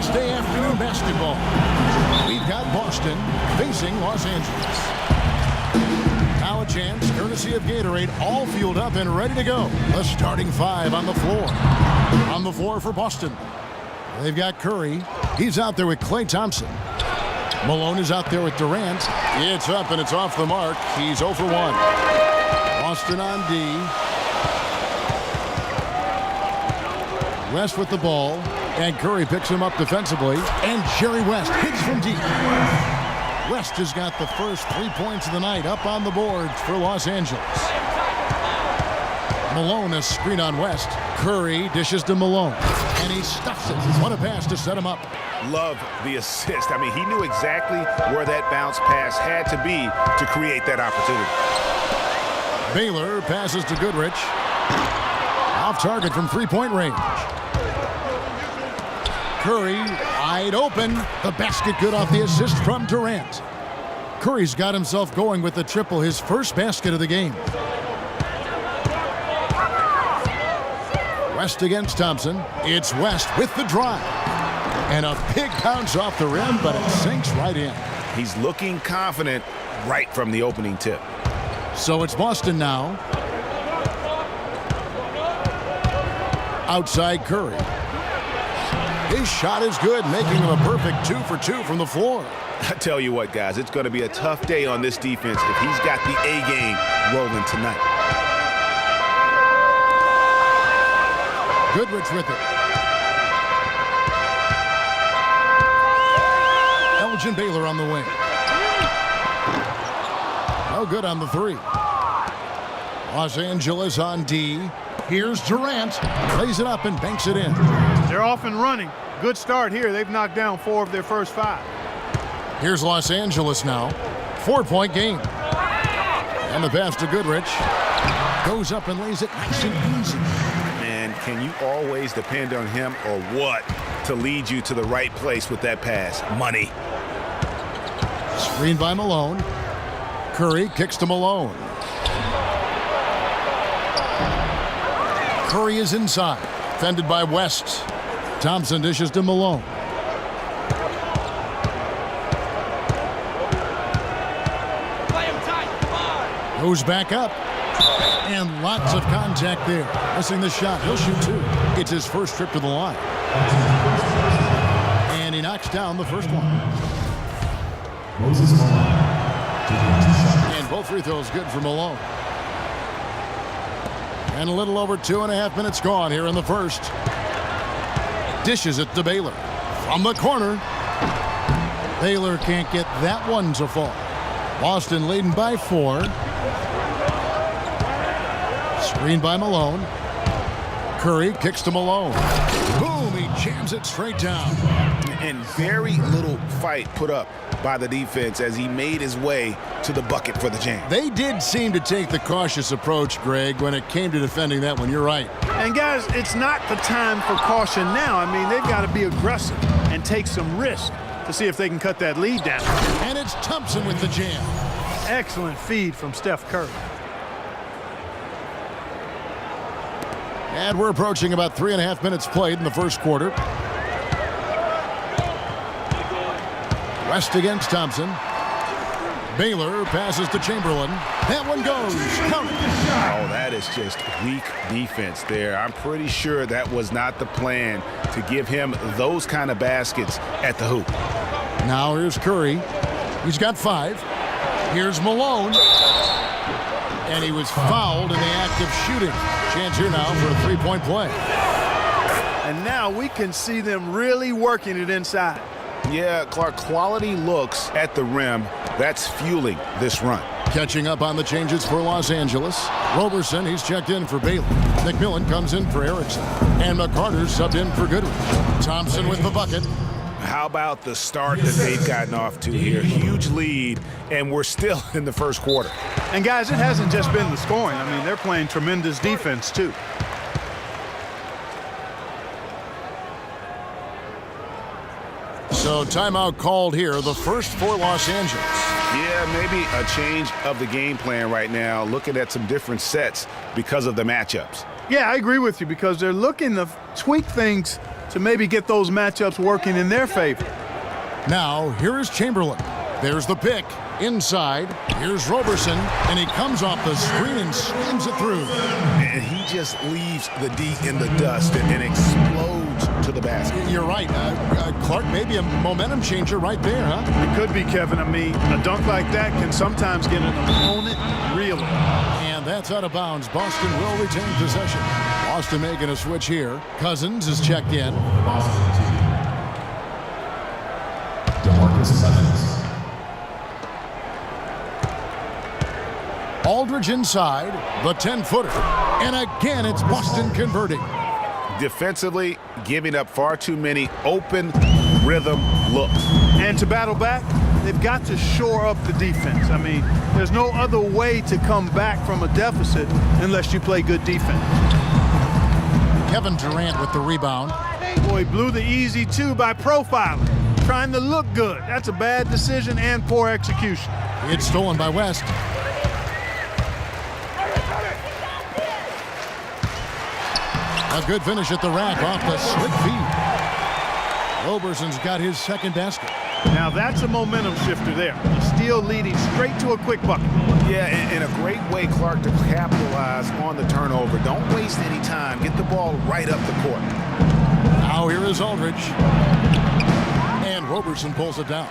Wednesday afternoon basketball. We've got Boston facing Los Angeles. Now a chance, courtesy of Gatorade, all fueled up and ready to go. The starting five on the floor. On the floor for Boston. They've got Curry. He's out there with Klay Thompson. Malone is out there with Durant. It's up and it's off the mark. He's 0 for 1. Boston on D. West with the ball. And Curry picks him up defensively. And Jerry West hits from deep. West has got the first 3 points of the night up on the boards for Los Angeles. Malone has screen on West. Curry dishes to Malone. And he stuffs it. What a pass to set him up. Love the assist. I mean, he knew exactly where that bounce pass had to be to create that opportunity. Baylor passes to Goodrich. Off target from three-point range. Curry wide open. The basket good off the assist from Durant. Curry's got himself going with the triple, his first basket of the game. West against Thompson. It's West with the drive. And a big bounce off the rim, but it sinks right in. He's looking confident right from the opening tip. So it's Boston now. Outside Curry. His shot is good, making him a perfect 2 for 2 from the floor. I tell you what, guys, it's going to be a tough day on this defense if he's got the A game rolling tonight. Goodrich with it. Elgin Baylor on the wing. No good on the three. Los Angeles on D. Here's Durant. Plays it up and banks it in. They're off and running. Good start here. They've knocked down 4 of their first 5. Here's Los Angeles now. 4-point game. And the pass to Goodrich. Goes up and lays it nice and easy. Man, can you always depend on him or what to lead you to the right place with that pass? Money. Screen by Malone. Curry kicks to Malone. Curry is inside. Defended by West. Thompson dishes to Malone. Goes back up. And lots of contact there. Missing the shot. He'll shoot 2. It's his first trip to the line. And he knocks down the first one. And both free throws good for Malone. And a little over 2.5 minutes gone here in the first. Dishes it to Baylor. From the corner. Baylor can't get that one to fall. Boston leading by 4. Screen by Malone. Curry kicks to Malone. Boom, he jams it straight down. And very little fight put up by the defense as he made his way to the bucket for the jam. They did seem to take the cautious approach, Greg, when it came to defending that one. You're right. And guys, it's not the time for caution now. I mean, they've got to be aggressive and take some risk to see if they can cut that lead down. And it's Thompson with the jam. Excellent feed from Steph Curry. And we're approaching about 3.5 minutes played in the first quarter. West against Thompson. Baylor passes to Chamberlain. That one goes. Oh, that is just weak defense there. I'm pretty sure that was not the plan to give him those kind of baskets at the hoop. Now here's Curry. He's got 5. Here's Malone. And he was fouled in the act of shooting. Chance here now for a 3-point play. And now we can see them really working it inside. Yeah, Clark, quality looks at the rim. That's fueling this run. Catching up on the changes for Los Angeles. Roberson, he's checked in for Baylor. McMillan comes in for Erickson. And McCarter's subbed in for Goodrich. Thompson with the bucket. How about the start that they've gotten off to here? Huge lead, and we're still in the first quarter. And guys, it hasn't just been the scoring. I mean, they're playing tremendous defense, too. So timeout called here, the first for Los Angeles. Yeah, maybe a change of the game plan right now, looking at some different sets because of the matchups. Yeah, I agree with you because they're looking to tweak things to maybe get those matchups working in their favor. Now, here is Chamberlain. There's the pick. Inside, here's Roberson, and he comes off the screen and slams it through. And he just leaves the D in the dust and explodes to the basket. You're right. Clark, maybe a momentum changer right there, huh? It could be, Kevin. I mean, a dunk like that can sometimes get an opponent reeling. And that's out of bounds. Boston will retain possession. Boston making a switch here. Cousins is checked in. Aldridge inside, the 10-footer. And again, it's Boston converting. Defensively, giving up far too many open rhythm looks. And to battle back, they've got to shore up the defense. I mean, there's no other way to come back from a deficit unless you play good defense. Kevin Durant with the rebound. Boy, blew the easy two by profiling, trying to look good. That's a bad decision and poor execution. It's stolen by West. A good finish at the rack off the slick feed. Roberson's got his second basket. Now that's a momentum shifter there. The steal leading straight to a quick bucket. Yeah, and a great way, Clark, to capitalize on the turnover. Don't waste any time. Get the ball right up the court. Now here is Aldridge. And Roberson pulls it down.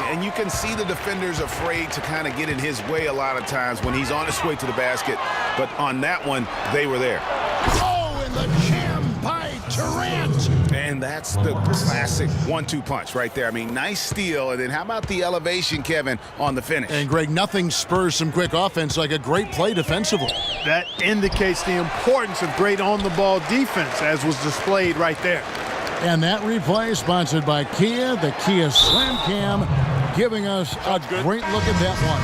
And you can see the defenders afraid to kind of get in his way a lot of times when he's on his way to the basket. But on that one, they were there. Oh, and the jam by Durant. And that's the classic 1-2 punch right there. I mean, nice steal. And then how about the elevation, Kevin, on the finish? And, Greg, nothing spurs some quick offense like a great play defensively. That indicates the importance of great on-the-ball defense, as was displayed right there. And that replay sponsored by Kia, the Kia Slam Cam, giving us a great look at that one.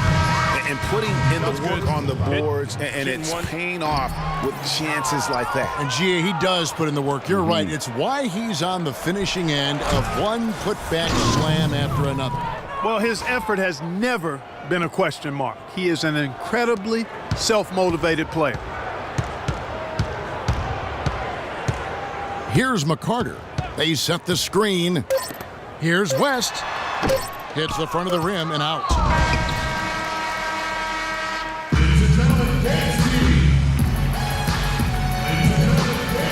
And putting in the work on the boards, and it's paying off with chances like that. And, Gia, he does put in the work. You're right. It's why he's on the finishing end of one putback slam after another. Well, his effort has never been a question mark. He is an incredibly self-motivated player. Here's McCarter. They set the screen. Here's West. Hits the front of the rim and out.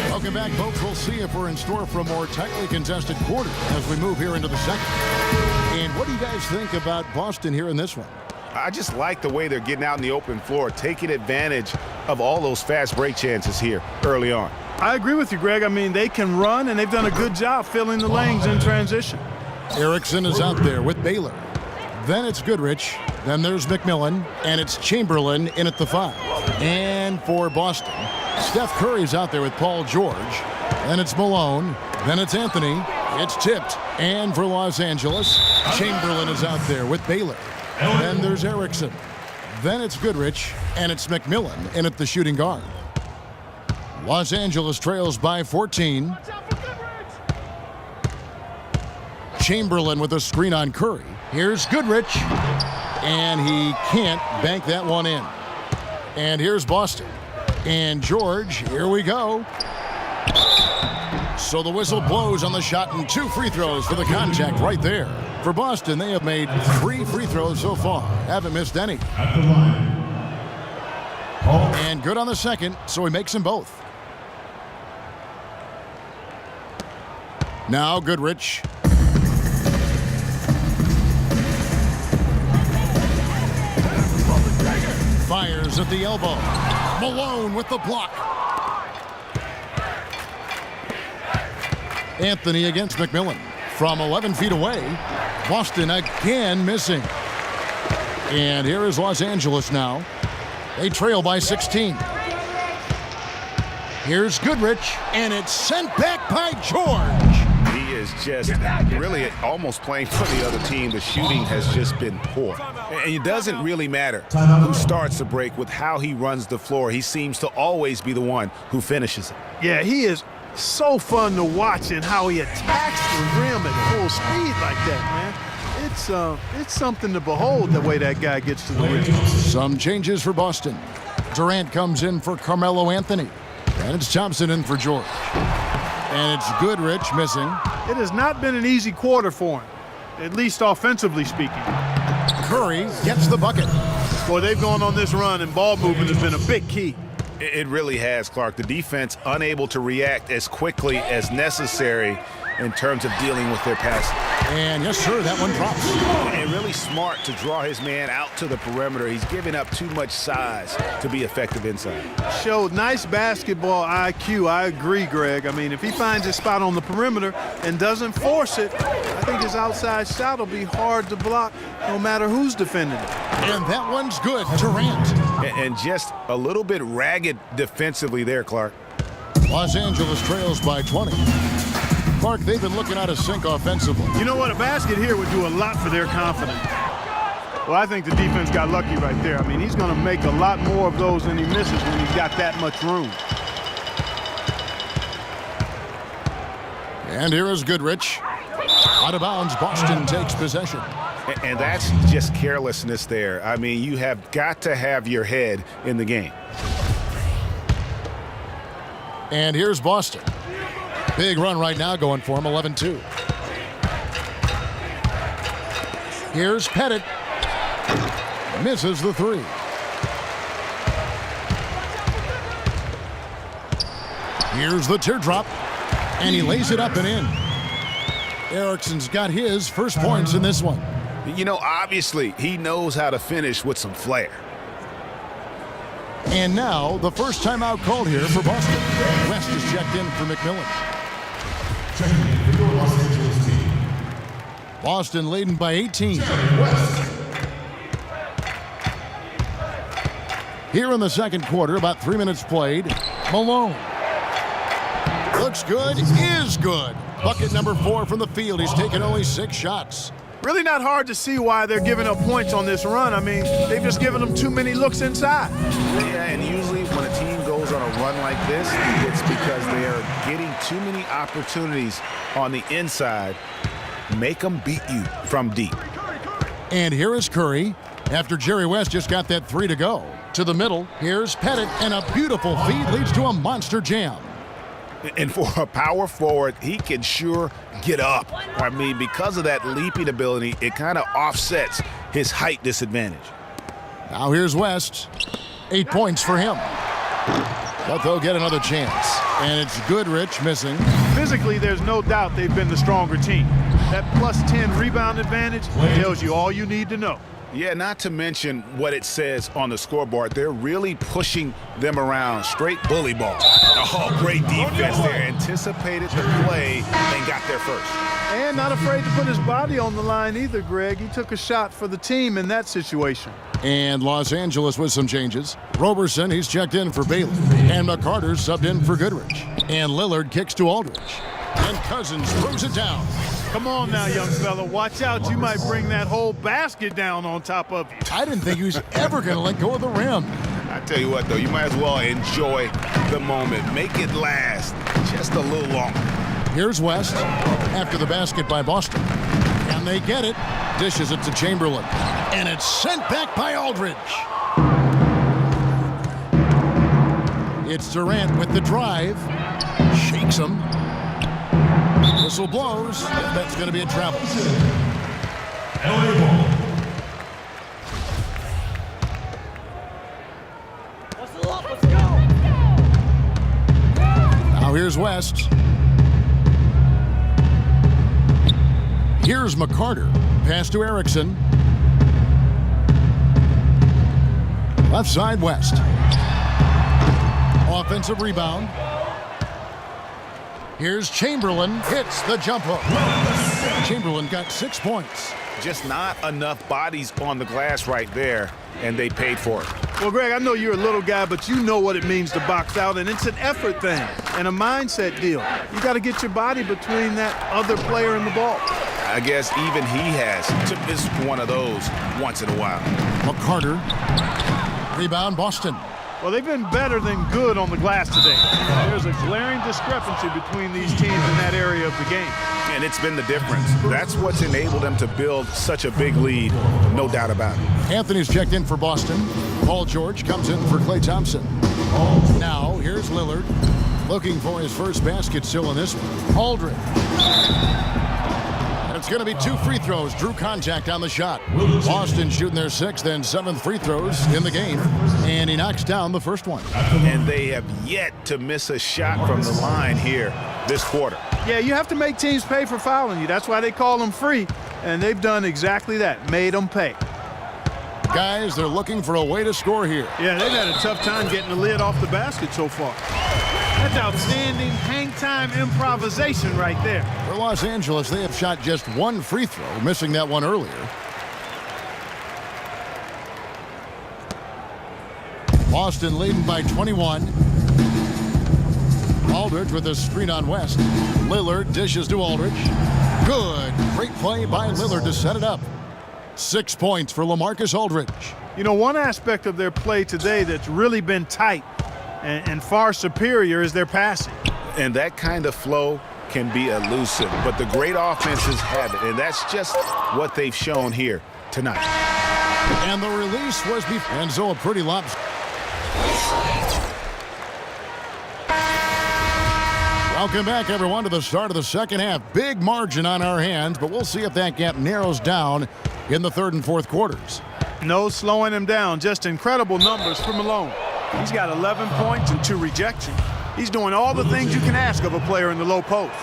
Welcome back, folks. We'll see if we're in store for a more tightly contested quarter as we move here into the second. And what do you guys think about Boston here in this one? I just like the way they're getting out in the open floor, taking advantage of all those fast break chances here early on. I agree with you, Greg. I mean, they can run, and they've done a good job filling the lanes in transition. Erickson is out there with Baylor. Then it's Goodrich. Then there's McMillan. And it's Chamberlain in at the 5. And for Boston, Steph Curry's out there with Paul George. Then it's Malone. Then it's Anthony. It's tipped. And for Los Angeles, Chamberlain is out there with Baylor. Then there's Erickson. Then it's Goodrich. And it's McMillan in at the shooting guard. Los Angeles trails by 14. Chamberlain with a screen on Curry. Here's Goodrich. And he can't bank that one in. And here's Boston. And George, here we go. So the whistle blows on the shot and 2 free throws for the contact right there. For Boston, they have made 3 free throws so far. Haven't missed any. And good on the second, so he makes them both. Now Goodrich. Fires at the elbow. Malone with the block. Anthony against McMillan. From 11 feet away. Boston again missing. And here is Los Angeles now. They trail by 16. Here's Goodrich, and it's sent back by George. He is just really almost playing for the other team. The shooting has just been poor. And it doesn't really matter who starts the break with how he runs the floor. He seems to always be the one who finishes it. Yeah, he is so fun to watch in how he attacks the rim at full speed like that, man. It's something to behold the way that guy gets to the rim. Some changes for Boston. Durant comes in for Carmelo Anthony. And it's Thompson in for George. And it's Goodrich missing. It has not been an easy quarter for him, at least offensively speaking. Curry gets the bucket. Boy, they've gone on this run, and ball movement has been a big key. It really has, Clark. The defense unable to react as quickly as necessary in terms of dealing with their passing. And yes, sir, that one drops. And really smart to draw his man out to the perimeter. He's giving up too much size to be effective inside. Showed nice basketball IQ. I agree, Greg. I mean, if he finds his spot on the perimeter and doesn't force it, I think his outside shot will be hard to block no matter who's defending it. And that one's good. Durant. And just a little bit ragged defensively there, Clark. Los Angeles trails by 20. Clark, they've been looking out of sync offensively. You know what? A basket here would do a lot for their confidence. Well, I think the defense got lucky right there. I mean, he's going to make a lot more of those than he misses when he's got that much room. And here is Goodrich. Out of bounds, Boston takes possession. And that's just carelessness there. I mean, you have got to have your head in the game. And here's Boston. Big run right now going for him, 11-2. Here's Pettit. Misses the three. Here's the teardrop. And he lays it up and in. Erickson's got his first points in this one. You know, obviously, he knows how to finish with some flair. And now, the first timeout called here for Boston. West is checked in for McMillan. Boston leading by 18. Here in the second quarter, about 3 minutes played. Malone. Looks good, is good. Bucket number 4 from the field. He's taken only 6 shots. Really not hard to see why they're giving up points on this run. I mean, they've just given them too many looks inside. Yeah, and usually when a team goes on a run like this, it's because they are getting too many opportunities on the inside. Make them beat you from deep. And here is Curry. After Jerry West just got that 3 to go. To the middle, here's Pettit, and a beautiful feed leads to a monster jam. And for a power forward, he can sure get up. I mean, because of that leaping ability, it kind of offsets his height disadvantage. Now here's West. 8 points for him. But they'll get another chance. And it's Goodrich missing. Physically, there's no doubt they've been the stronger team. That plus 10 rebound advantage tells you all you need to know. Yeah, not to mention what it says on the scoreboard. They're really pushing them around. Straight bully ball. Oh, great defense there. Anticipated the play and got there first. And not afraid to put his body on the line either, Greg. He took a shot for the team in that situation. And Los Angeles with some changes. Roberson, he's checked in for Bailey. And McCarter subbed in for Goodrich. And Lillard kicks to Aldridge. And Cousins throws it down. Come on now, young fella. Watch out. You might bring that whole basket down on top of you. I didn't think he was ever going to let go of the rim. I tell you what, though, you might as well enjoy the moment. Make it last just a little longer. Here's West after the basket by Boston. And they get it. Dishes it to Chamberlain. And it's sent back by Aldridge. It's Durant with the drive. Shakes him. Whistle blows. That's going to be a travel. Let's go. Now here's West. Here's McCarter. Pass to Erickson. Left side, West. Offensive rebound. Here's Chamberlain. Hits the jump hook. Chamberlain got 6 points. Just not enough bodies on the glass right there, and they paid for it. Well, Greg, I know you're a little guy, but you know what it means to box out, and it's an effort thing and a mindset deal. You got to get your body between that other player and the ball. I guess even he has to miss one of those once in a while. McCarter. Rebound, Boston. Well, they've been better than good on the glass today. There's a glaring discrepancy between these teams in that area of the game. And it's been the difference. That's what's enabled them to build such a big lead, no doubt about it. Anthony's checked in for Boston. Paul George comes in for Klay Thompson. Now, here's Lillard. Looking for his first basket still in this one. Aldridge. And it's going to be 2 free throws. Drew contact on the shot. Boston shooting their 6th and 7th free throws in the game. And he knocks down the first one. And they have yet to miss a shot from the line here this quarter. Yeah, you have to make teams pay for fouling you. That's why they call them free. And they've done exactly that. Made them pay. Guys, they're looking for a way to score here. Yeah, they've had a tough time getting the lid off the basket so far. That's outstanding hang-time improvisation right there. For Los Angeles, they have shot just 1 free throw, missing that one earlier. Boston leading by 21. Aldridge with a screen on West. Lillard dishes to Aldridge. Good. Great play by Lillard to set it up. 6 points for LaMarcus Aldridge. You know, one aspect of their play today that's really been tight and far superior is their passing. And that kind of flow can be elusive, but the great offenses have it, and that's just what they've shown here tonight. And the release was and so a pretty lopsided. Welcome back, everyone, to the start of the second half. Big margin on our hands, but we'll see if that gap narrows down in the 3rd and 4th quarters. No slowing him down. Just incredible numbers from Malone. He's got 11 points and 2 rejections. He's doing all the things you can ask of a player in the low post.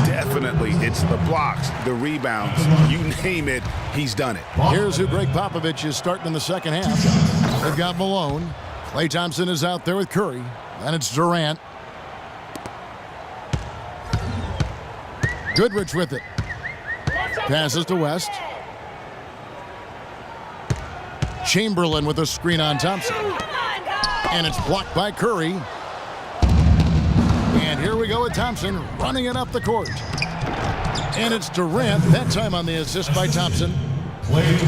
Definitely. It's the blocks, the rebounds. You name it, he's done it. Here's who Greg Popovich is starting in the second half. They've got Malone. Klay Thompson is out there with Curry. Then it's Durant. Goodrich with it. Passes to West. Chamberlain with a screen on Thompson. And it's blocked by Curry. And here we go with Thompson running it up the court. And it's Durant, that time on the assist by Thompson.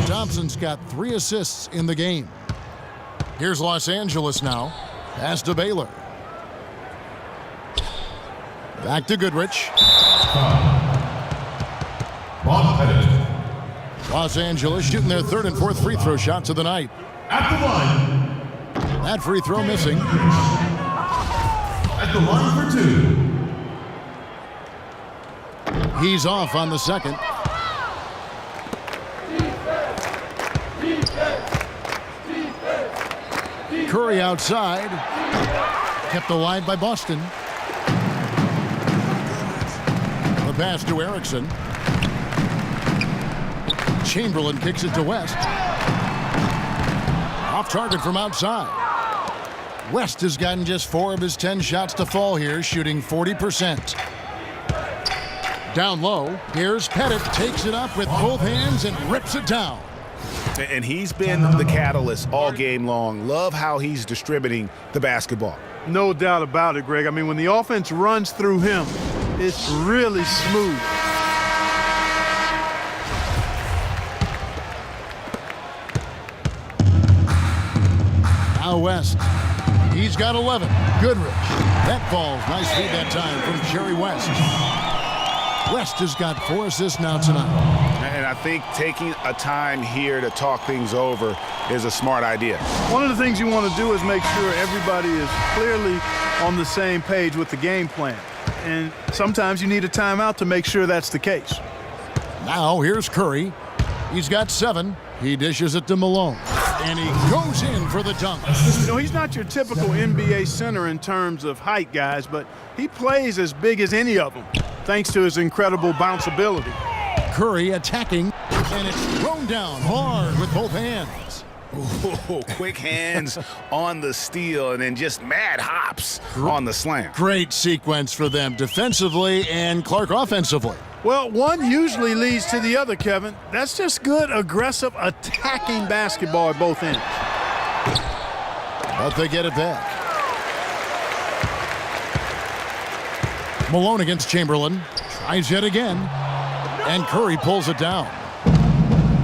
Thompson's got 3 assists in the game. Here's Los Angeles now. Pass to Baylor. Back to Goodrich. Los Angeles shooting their 3rd and 4th free throw shots of the night. At the line. That free throw missing. At the line for 2. He's off on the second. Curry outside. Kept alive by Boston. The pass to Erickson. Chamberlain kicks it to West. Off target from outside. West has gotten just 4 of his 10 shots to fall here, shooting 40%. Down low, here's Pettit, takes it up with both hands and rips it down. And he's been the catalyst all game long. Love how he's distributing the basketball. No doubt about it, Greg. I mean, when the offense runs through him, it's really smooth. Now West. He's got 11. Goodrich. That falls. Nice feed that time from Jerry West. West has got 4 assists now tonight. And I think taking a time here to talk things over is a smart idea. One of the things you want to do is make sure everybody is clearly on the same page with the game plan. And sometimes you need a timeout to make sure that's the case. Now here's Curry. He's got 7. He dishes it to Malone. And he goes in for the dunk. You know, he's not your typical NBA center in terms of height, guys, but he plays as big as any of them, thanks to his incredible bounceability. Curry attacking, and it's thrown down hard with both hands. Ooh, quick hands on the steal, and then just mad hops on the slam. Great sequence for them defensively and Clark offensively. Well, one usually leads to the other, Kevin. That's just good, aggressive, attacking basketball at both ends. But they get it back. Malone against Chamberlain. Tries yet again. And Curry pulls it down.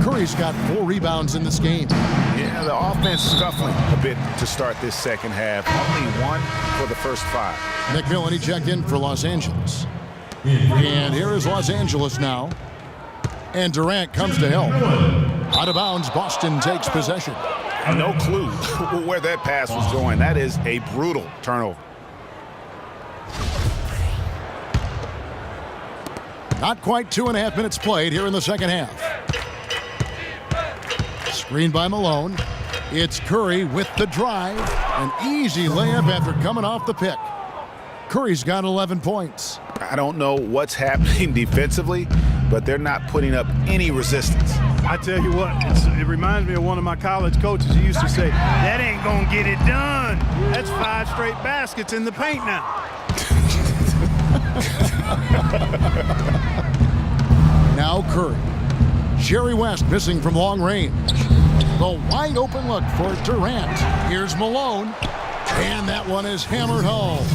Curry's got 4 rebounds in this game. Yeah, the offense scuffling a bit to start this second half. Only 1 for the first 5. McMillan, he checked in for Los Angeles. And here is Los Angeles now. And Durant comes to help. Out of bounds, Boston takes possession. No clue where that pass was going. That is a brutal turnover. Not quite 2.5 minutes played here in the second half. Screen by Malone. It's Curry with the drive. An easy layup after coming off the pick. Curry's got 11 points. I don't know what's happening defensively, but they're not putting up any resistance. I tell you what, it reminds me of one of my college coaches. He used to say, that ain't going to get it done. That's 5 straight baskets in the paint now. Now Curry. Jerry West missing from long range. The wide open look for Durant. Here's Malone. And that one is hammered home.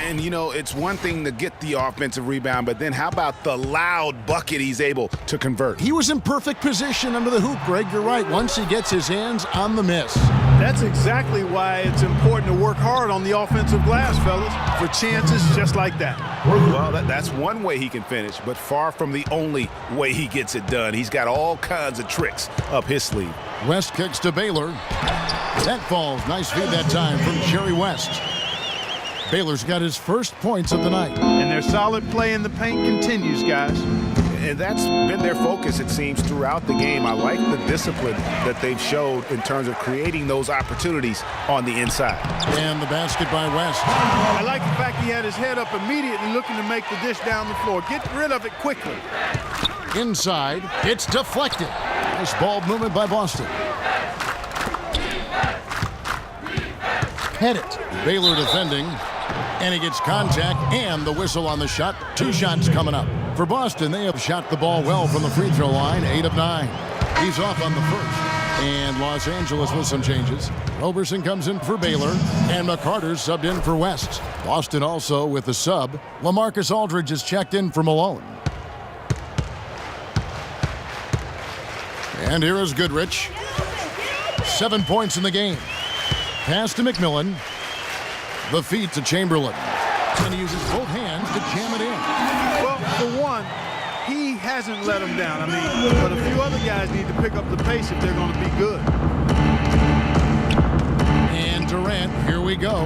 And, you know, it's one thing to get the offensive rebound, but then how about the loud bucket he's able to convert? He was in perfect position under the hoop, Greg. You're right. Once he gets his hands on the miss. That's exactly why it's important to work hard on the offensive glass, fellas, for chances just like that. Well, that's one way he can finish, but far from the only way he gets it done. He's got all kinds of tricks up his sleeve. West kicks to Baylor. That falls. Nice feed that time from Jerry West. Baylor's got his first points of the night. And their solid play in the paint continues, guys. And that's been their focus, it seems, throughout the game. I like the discipline that they've showed in terms of creating those opportunities on the inside. And the basket by West. I like the fact he had his head up immediately looking to make the dish down the floor. Get rid of it quickly. Inside, it's deflected. Nice ball movement by Boston. Pettit. Baylor defending. And he gets contact and the whistle on the shot. 2 shots coming up. For Boston, they have shot the ball well from the free throw line, 8 of 9. He's off on the first. And Los Angeles with some changes. Roberson comes in for Baylor, and McCarter's subbed in for West. Boston also with the sub. LaMarcus Aldridge is checked in for Malone. And here is Goodrich. 7 points in the game. Pass to McMillan. The feed to Chamberlain. And he uses both hands to jam it in. Well, for one, he hasn't let him down. I mean, but a few other guys need to pick up the pace if they're going to be good. And Durant, here we go.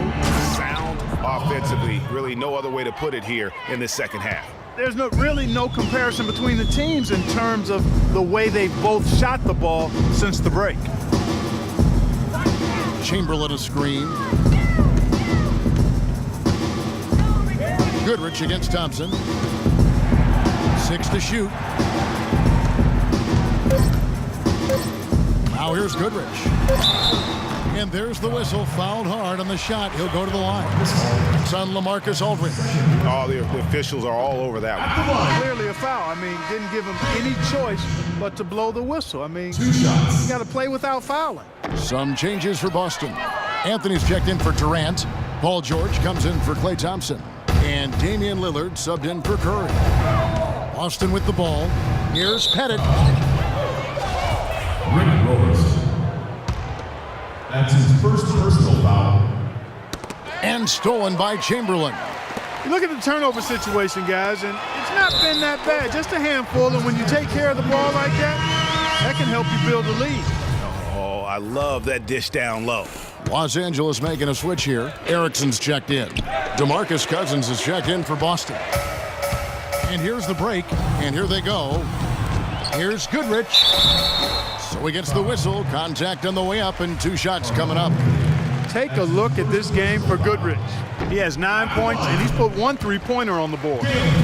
Sound offensively. Really no other way to put it here in this second half. There's really no comparison between the teams in terms of the way they've both shot the ball since the break. Chamberlain a screen. Goodrich against Thompson. 6 to shoot. Now here's Goodrich. And there's the whistle. Fouled hard on the shot. He'll go to the line. It's on LaMarcus Aldridge. Oh, the officials are all over that one. Clearly a foul. I mean, didn't give him any choice but to blow the whistle. I mean, you got to play without fouling. Some changes for Boston. Anthony's checked in for Durant. Paul George comes in for Klay Thompson. And Damian Lillard subbed in for Curry. Boston with the ball. Here's Pettit. Rick Roberts. That's his first personal foul. And stolen by Chamberlain. You look at the turnover situation, guys, and it's not been that bad. Just a handful, and when you take care of the ball like that, that can help you build a lead. Oh, I love that dish down low. Los Angeles making a switch here. Erickson's checked in. DeMarcus Cousins is checked in for Boston. And here's the break, and here they go. Here's Goodrich. So he gets the whistle. Contact on the way up, and 2 shots coming up. Take a look at this game for Goodrich. He has 9 points, and he's put 1 3-pointer on the board.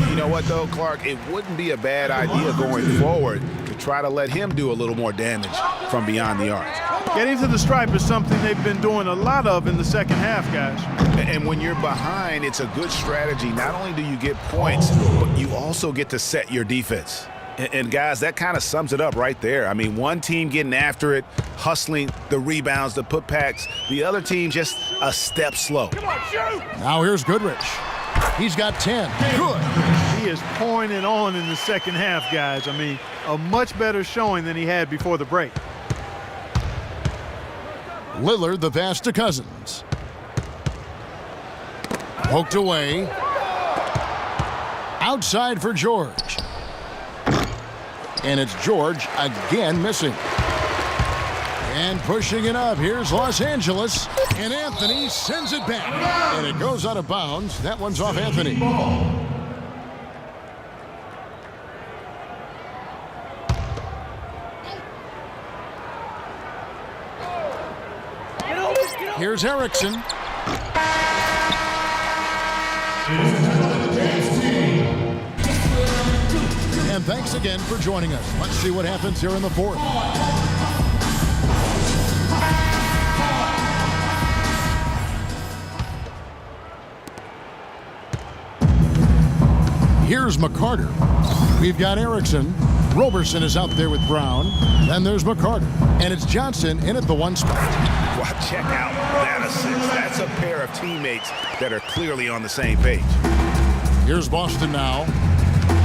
You know what, though, Clark? It wouldn't be a bad idea going forward to try to let him do a little more damage from beyond the arc. Getting to the stripe is something they've been doing a lot of in the second half, guys. And when you're behind, it's a good strategy. Not only do you get points, but you also get to set your defense. And guys, that kind of sums it up right there. I mean, one team getting after it, hustling the rebounds, the putbacks. The other team just a step slow. Come on, shoot! Now here's Goodrich. He's got 10. Good. He is pouring it on in the second half, guys. I mean, a much better showing than he had before the break. Lillard the pass to Cousins. Poked away. Outside for George. And it's George again missing. And pushing it up. Here's Los Angeles. And Anthony sends it back. And it goes out of bounds. That one's off Anthony. Here's Erickson. And thanks again for joining us. Let's see what happens here in the fourth. Here's McCarter. We've got Erickson. Roberson is out there with Brown. Then there's McCarter. And it's Johnson in at the one spot. Well, check out that assist. That's a pair of teammates that are clearly on the same page. Here's Boston now.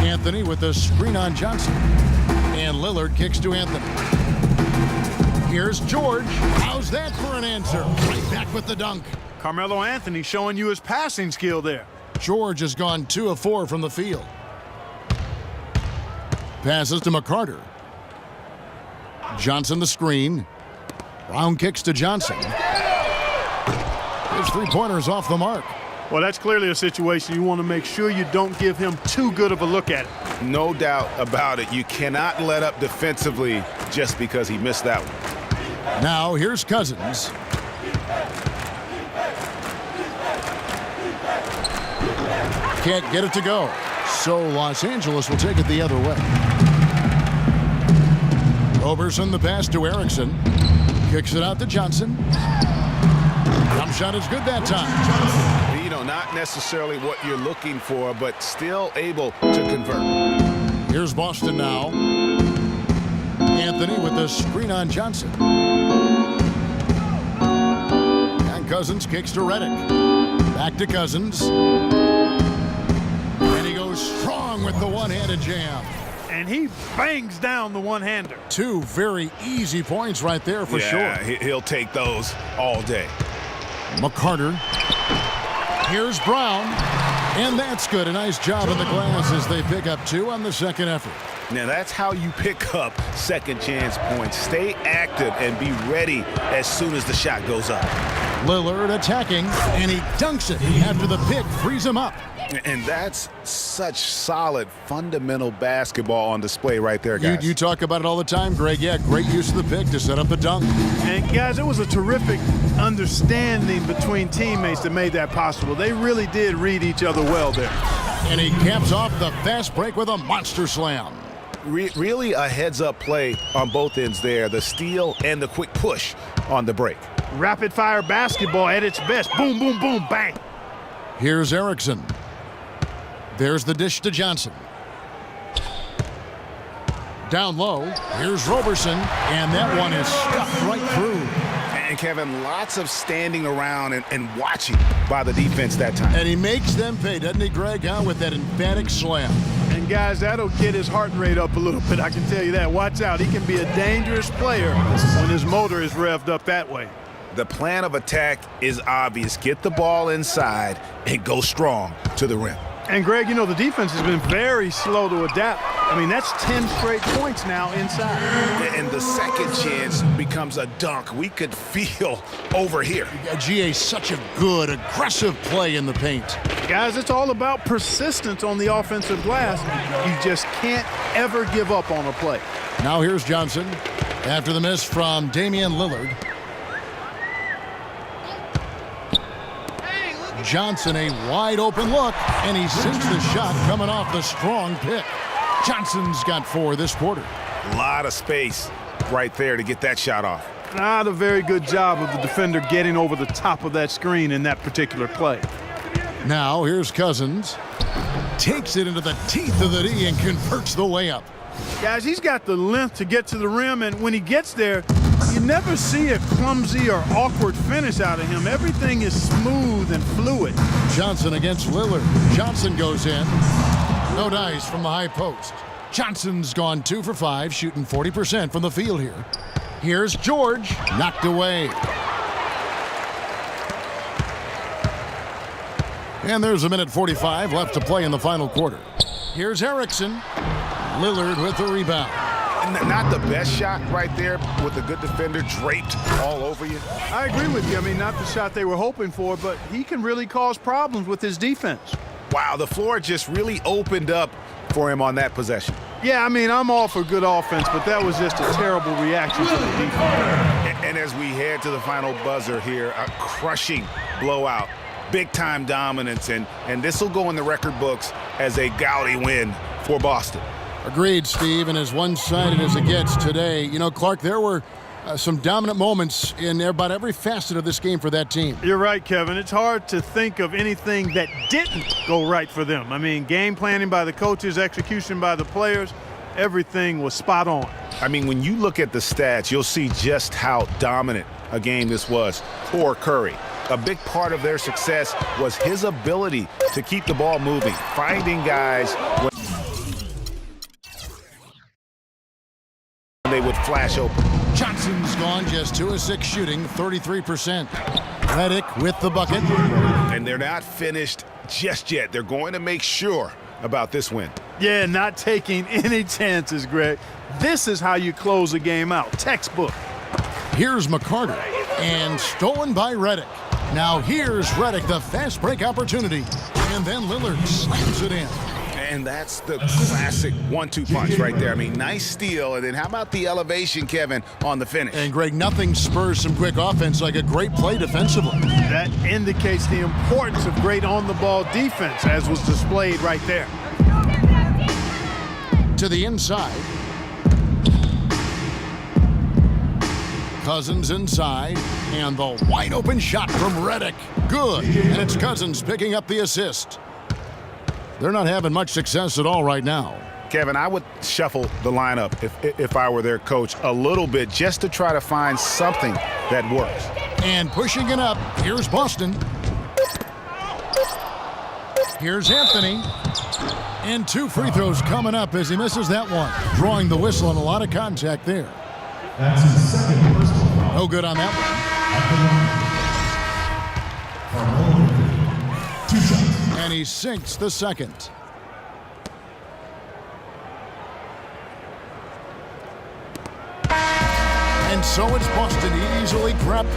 Anthony with the screen on Johnson. And Lillard kicks to Anthony. Here's George. How's that for an answer? Right back with the dunk. Carmelo Anthony showing you his passing skill there. George has gone 2 of 4 from the field. Passes to McCarter. Johnson the screen. Brown kicks to Johnson. His three-pointers off the mark. Well, that's clearly a situation you want to make sure you don't give him too good of a look at it. No doubt about it. You cannot let up defensively just because he missed that one. Now here's Cousins. Can't get it to go. So Los Angeles will take it the other way. Roberson the pass to Erickson. Kicks it out to Johnson. Jump shot is good that time. You know, not necessarily what you're looking for, but still able to convert. Here's Boston now. Anthony with the screen on Johnson. And Cousins kicks to Redick. Back to Cousins. And he goes strong with the one-handed jam. And he bangs down the one-hander. 2 very easy points right there for sure. Yeah, he'll take those all day. McCarter. Here's Brown. And that's good. A nice job in the glass as they pick up 2 on the second effort. Now that's how you pick up second chance points. Stay active and be ready as soon as the shot goes up. Lillard attacking, and he dunks it after the pick frees him up. And that's such solid, fundamental basketball on display right there, guys. You talk about it all the time, Greg. Yeah, great use of the pick to set up the dunk. And, guys, it was a terrific understanding between teammates that made that possible. They really did read each other well there. And he caps off the fast break with a monster slam. Really a heads-up play on both ends there, the steal and the quick push on the break. Rapid-fire basketball at its best. Boom, boom, boom, bang. Here's Erickson. There's the dish to Johnson. Down low, here's Roberson, and that one is stuffed right through. And Kevin, lots of standing around and watching by the defense that time. And he makes them pay, doesn't he, Greg, with that emphatic slam. And, guys, that'll get his heart rate up a little bit, I can tell you that. Watch out. He can be a dangerous player when his motor is revved up that way. The plan of attack is obvious. Get the ball inside and go strong to the rim. And, Greg, you know, the defense has been very slow to adapt. I mean, that's 10 straight points now inside. And the second chance becomes a dunk. We could feel over here. GA, such a good, aggressive play in the paint. Guys, it's all about persistence on the offensive glass. You just can't ever give up on a play. Now here's Johnson after the miss from Damian Lillard. Johnson, a wide open look, and he sinks the shot coming off the strong pick. Johnson's got 4 this quarter. A lot of space right there to get that shot off. Not a very good job of the defender getting over the top of that screen in that particular play. Now here's Cousins. Takes it into the teeth of the D and converts the layup. Guys, he's got the length to get to the rim, and when he gets there, you never see a clumsy or awkward finish out of him. Everything is smooth and fluid. Johnson against Lillard. Johnson goes in. No dice from the high post. Johnson's gone 2 for 5, shooting 40% from the field here. Here's George, knocked away. And there's 1:45 left to play in the final quarter. Here's Erickson. Lillard with the rebound. Not the best shot right there with a good defender draped all over you. I agree with you. I mean, not the shot they were hoping for, but he can really cause problems with his defense. Wow, the floor just really opened up for him on that possession. Yeah, I mean, I'm all for good offense, but that was just a terrible reaction to the defense. And as we head to the final buzzer here, a crushing blowout, big-time dominance, and this will go in the record books as a gaudy win for Boston. Agreed, Steve, and as one-sided as it gets today. You know, Clark, there were some dominant moments in about every facet of this game for that team. You're right, Kevin. It's hard to think of anything that didn't go right for them. I mean, game planning by the coaches, execution by the players, everything was spot on. I mean, when you look at the stats, you'll see just how dominant a game this was for Curry. A big part of their success was his ability to keep the ball moving, finding guys when they would flash open. Johnson's gone just 2 of 6 shooting, 33%. Redick with the bucket. And they're not finished just yet. They're going to make sure about this win. Yeah, not taking any chances, Greg. This is how you close a game out. Textbook. Here's McCarter, and stolen by Redick. Now here's Redick, the fast break opportunity. And then Lillard slams it in. And that's the classic 1-2 punch right there. I mean, nice steal, and then how about the elevation, Kevin, on the finish? And, Greg, nothing spurs some quick offense like a great play defensively. That indicates the importance of great on-the-ball defense, as was displayed right there. To the inside. Cousins inside, and the wide-open shot from Redick. Good, and it's Cousins picking up the assist. They're not having much success at all right now. Kevin, I would shuffle the lineup if I were their coach a little bit just to try to find something that works. And pushing it up, here's Boston. Here's Anthony. And 2 free throws coming up as he misses that one. Drawing the whistle and a lot of contact there. That's his second personal foul. No good on that one. 2 shots. And he sinks the second. And so it's Boston easily prepped.